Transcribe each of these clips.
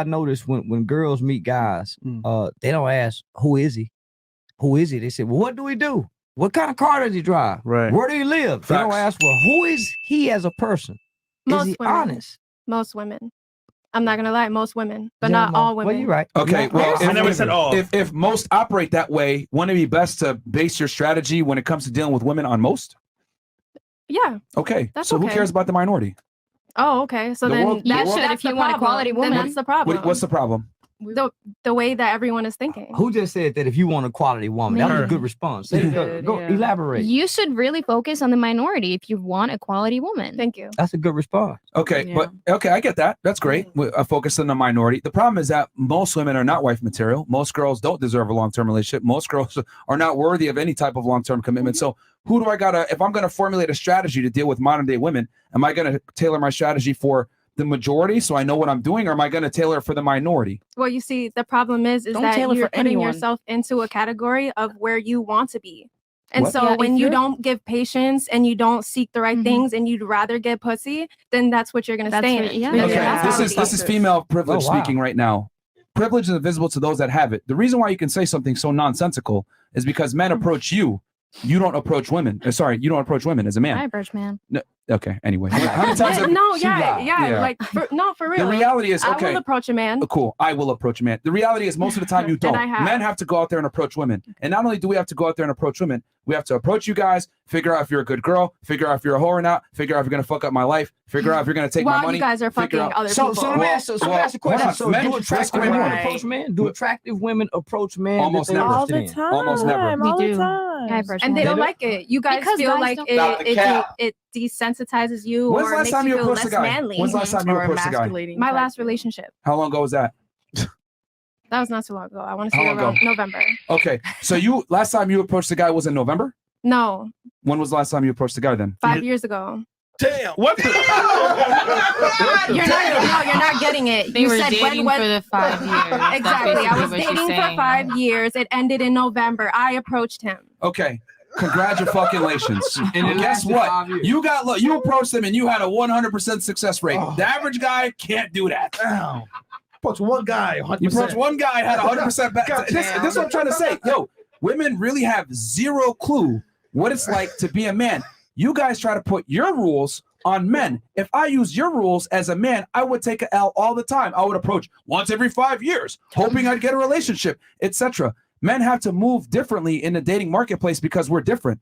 I noticed when girls meet guys, they don't ask, who is he? Who is he? They say, well, what do we do? What kind of car does he drive? Right. Where do he live? Facts. They don't ask, well, who is he as a person? Most is he women. honest? Most women. I'm not gonna lie, most women, but Yeah, not all women. Well, you're right. Okay, well, I never said all. If most operate that way, wouldn't it be best to base your strategy when it comes to dealing with women on most? Yeah. Okay, That's so who okay. cares about the minority? Oh, okay. So The then world- that the world- should, if you want a quality woman. then that's the problem. What's the problem? The way that everyone is thinking. Who just said that if you want a quality woman? That was a Her. good response. She Go, did, go yeah. elaborate. You should really focus on the minority if you want a quality woman. Thank you. That's a good response. Okay, Yeah. but okay, I get that. That's great. A focus on the minority. The problem is that most women are not wife material. Most girls don't deserve a long-term relationship. Most girls are not worthy of any type of long-term commitment. So who do I gotta, if I'm gonna formulate a strategy to deal with modern day women, am I gonna tailor my strategy for the majority so I know what I'm doing, or am I gonna tailor it for the minority? Well, you see, the problem is Don't that tailor you're for putting anyone. yourself into a category of where you want to be. And What? so Yeah, when if you you're- don't give patience and you don't seek the right Mhm. things and you'd rather get pussy, then that's what you're gonna That's stay what- in. yeah. Because Okay, that's how it this is female privilege Oh, wow. speaking right now. Privilege is invisible to those that have it. The reason why you can say something so nonsensical is because men approach you. You don't approach women. Sorry, you don't approach women as a man. Hi, Birch man. No, okay, anyway. How many times Yeah, have, no, she yeah, lied. yeah, like for real. the reality is, I okay, will approach a man. cool, I will approach a man. The reality is most of the time you don't. I have. Men have to go out there and approach women. And not only do we have to go out there and approach women, we have to approach you guys, figure out if you're a good girl, figure out if you're a whore or not, figure out if you're going to fuck up my life, figure out if you're going to take my While money. you guys are figure fucking out- other So, people. so let me ask, Well, ask a question. hold So on. Men do risk attractive way women more. approach men? Do attractive women approch men? Almost that they're never. All interested the in? time. Almost never. We All do. the time. Hi, Birch And they man. don't like it. You guys Because feel guys like don't- Stop the cap. it desensitizes you When's or the last makes time you you feel approached a less guy? manly. When's the last time you Or approached a guy? emasculating. My type. last relationship. How long ago was that? That was not too long ago. I want to How say long around ago? November. Okay, so you last time you approached the guy was in November? No, When was the last time you approached the guy then? 5 years ago. Damn. What? You're not getting it. They You were said dating when for the 5 years. That's exactly. I was basically what she's dating for saying. 5 years. It ended in November. I approached him. Okay. Congratulations. And it Guess lasted what? 5 years. You got look, you approached them and you had a 100% success rate. Oh. The average guy can't do that. Damn. Approach one guy. 100%. You approach one guy had 100% God this damn. is what I'm trying to say. Yo, women really have zero clue what it's like to be a man. You guys try to put your rules on men. If I use your rules as a man, I would take an L all the time. I would approach once every 5 years, hoping I'd get a relationship, etc. Men have to move differently in the dating marketplace because we're different.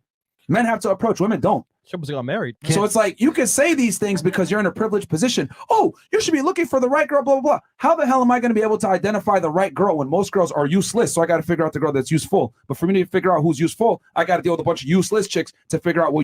Men have to approach, women don't. She got married. So it's like you can say these things because you're in a privileged position. Oh, you should be looking for the right girl, blah, blah, blah. How the hell am I going to be able to identify the right girl when most girls are useless? So I got to figure out the girl that's useful. But for me to figure out who's useful, I got to deal with a bunch of useless chicks to figure out what